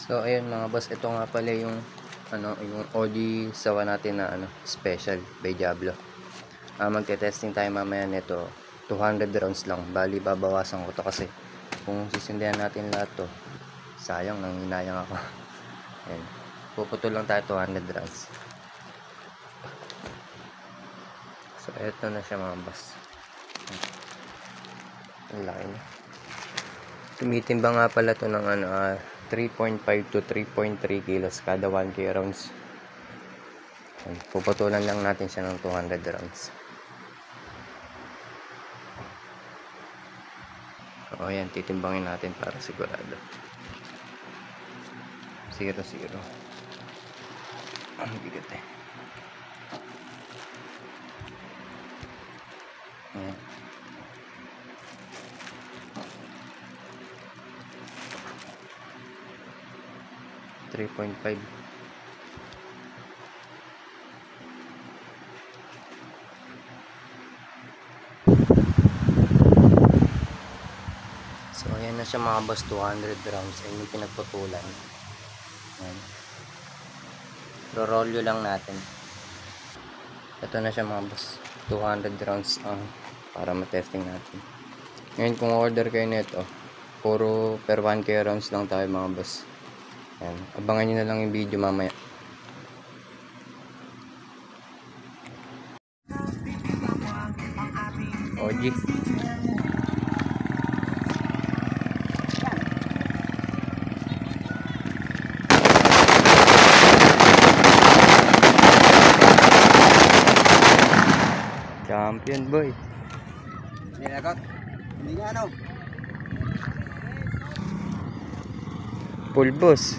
So ayun mga boss, ito nga pala yung yung OG sawa natin na special by Diablo. Magte-testing tayo mamaya nito. 200 rounds lang. Bali babawasan ko to kasi kung sisindihan natin lahat to, sayang, nanginayang ako. Ayan. Puputol lang tayo 200 rounds. So ito na siya mga boss. Ang laki na. Tumitimba nga pala to ng 3.5 to 3.3 kilos kada 1k rounds. Puputulan lang natin siya ng 200 rounds. O yan, titimbangin natin para sigurado. 0-0. Ang bigat eh. Ayan. .5. So ayan na siya mga boss, 200 rounds. Ayun yung pinagputulan. Ayan. Rorolyo lang natin. Ito na siya mga boss, 200 rounds para matesting natin. Ngayon kung order kayo nito, puro per 1k rounds lang tayo mga boss. Ayan. Abangan nyo na lang yung video mamaya. OG. Champion boy. Nilagot. Hindi nga Full boss.